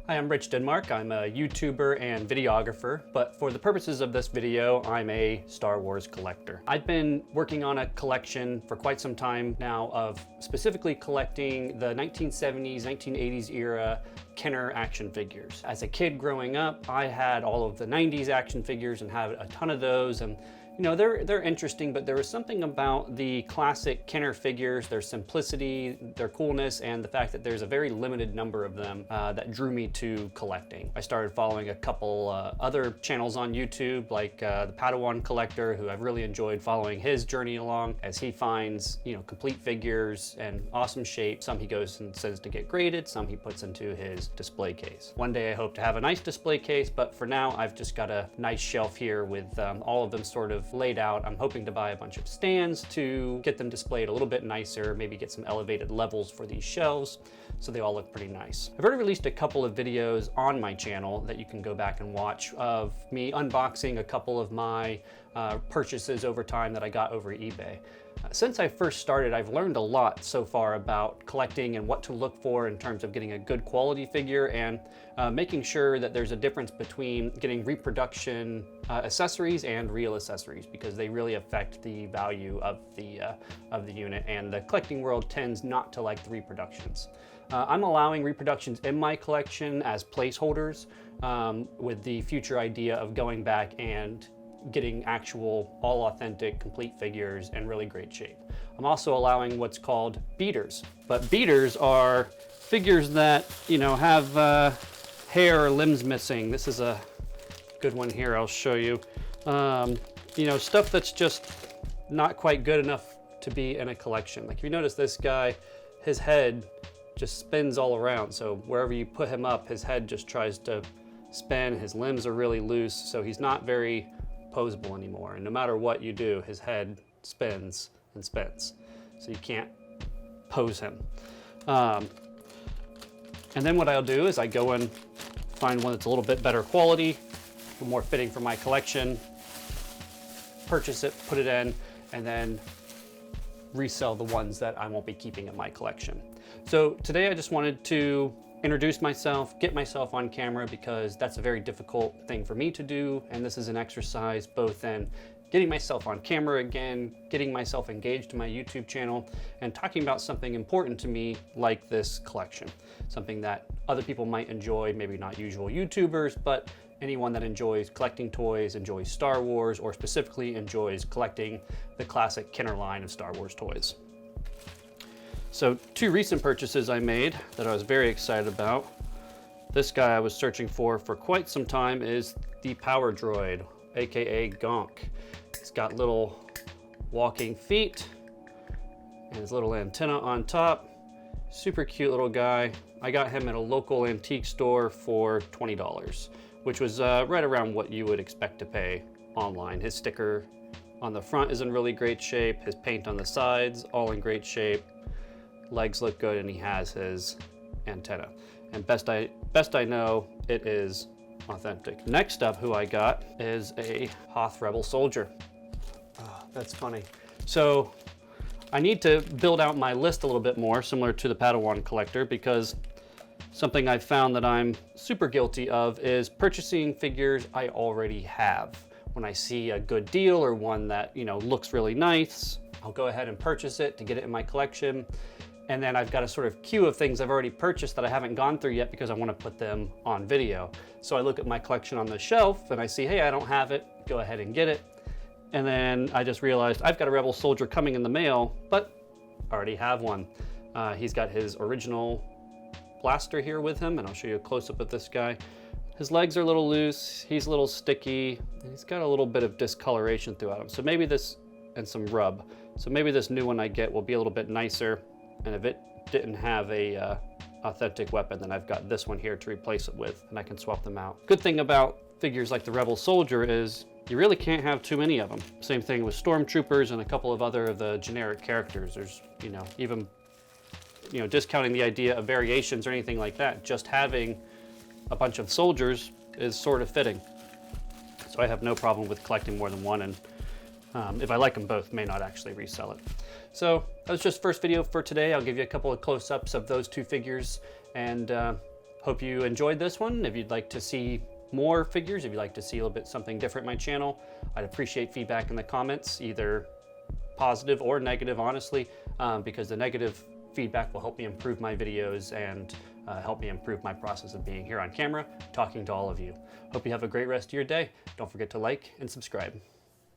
Hi, I'm Rich Denmark. I'm a YouTuber and videographer, but for the purposes of this video, I'm a Star Wars collector. I've been working on a collection for quite some time now of specifically collecting the 1970s, 1980s era Kenner action figures. As a kid growing up, I had all of the 90s action figures and had a ton of those, and you know, they're interesting, but there was something about the classic Kenner figures, their simplicity, their coolness, and the fact that there's a very limited number of them that drew me to collecting. I started following a couple other channels on YouTube, like the Padawan Collector, who I've really enjoyed following his journey along as he finds, you know, complete figures and awesome shape. Some he goes and sends to get graded, some he puts into his display case. One day I hope to have a nice display case, but for now I've just got a nice shelf here with all of them sort of laid out. I'm hoping to buy a bunch of stands to get them displayed a little bit nicer, maybe get some elevated levels for these shelves so they all look pretty nice. I've already released a couple of videos on my channel that you can go back and watch of me unboxing a couple of my purchases over time that I got over eBay. Since I first started, I've learned a lot so far about collecting and what to look for in terms of getting a good quality figure and making sure that there's a difference between getting reproduction accessories and real accessories, because they really affect the value of the unit, and the collecting world tends not to like the reproductions. I'm allowing reproductions in my collection as placeholders with the future idea of going back and getting actual all authentic complete figures in really great shape. I'm also allowing what's called beaters, but beaters are figures that, you know, have hair or limbs missing. This is a good one here, I'll show you. You know, stuff that's just not quite good enough to be in a collection. Like if you notice this guy, his head just spins all around. So wherever you put him up, his head just tries to spin. His limbs are really loose, so he's not very posable anymore, and no matter what you do, his head spins and spins, so you can't pose him. And then what I'll do is I go and find one that's a little bit better quality, more fitting for my collection, purchase it, put it in, and then resell the ones that I won't be keeping in my collection. So today I just wanted to introduce myself, get myself on camera, because that's a very difficult thing for me to do, and this is an exercise both in getting myself on camera again, getting myself engaged in my YouTube channel, and talking about something important to me like this collection. Something that other people might enjoy, maybe not usual YouTubers, but anyone that enjoys collecting toys, enjoys Star Wars, or specifically enjoys collecting the classic Kenner line of Star Wars toys. So two recent purchases I made that I was very excited about. This guy I was searching for quite some time is the Power Droid, aka Gonk. He's got little walking feet and his little antenna on top. Super cute little guy. I got him at a local antique store for $20, which was right around what you would expect to pay online. His sticker on the front is in really great shape. His paint on the sides, all in great shape. Legs look good, and he has his antenna. And best I know, it is authentic. Next up, who I got is a Hoth Rebel Soldier. Oh, that's funny. So I need to build out my list a little bit more, similar to the Padawan Collector, because something I've found that I'm super guilty of is purchasing figures I already have. When I see a good deal or one that, you know, looks really nice, I'll go ahead and purchase it to get it in my collection. And then I've got a sort of queue of things I've already purchased that I haven't gone through yet because I want to put them on video. So I look at my collection on the shelf and I see, hey, I don't have it, go ahead and get it. And then I just realized I've got a Rebel Soldier coming in the mail, but I already have one. He's got his original blaster here with him, and I'll show you a close-up of this guy. His legs are a little loose, he's a little sticky, and he's got a little bit of discoloration throughout him. So maybe this, and some rub. So maybe this new one I get will be a little bit nicer. And if it didn't have a authentic weapon, then I've got this one here to replace it with, and I can swap them out. Good thing about figures like the Rebel Soldier is you really can't have too many of them. Same thing with Stormtroopers and a couple of other of the generic characters. There's, you know, even, you know, discounting the idea of variations or anything like that, just having a bunch of soldiers is sort of fitting. So I have no problem with collecting more than one, and if I like them both, may not actually resell it. So that was just first video for today. I'll give you a couple of close-ups of those two figures, and Hope you enjoyed this one. If you'd like to see more figures, if you'd like to see a little bit something different in my channel, I'd appreciate feedback in the comments, either positive or negative, honestly, because the negative feedback will help me improve my videos and help me improve my process of being here on camera, talking to all of you. Hope you have a great rest of your day. Don't forget to like and subscribe.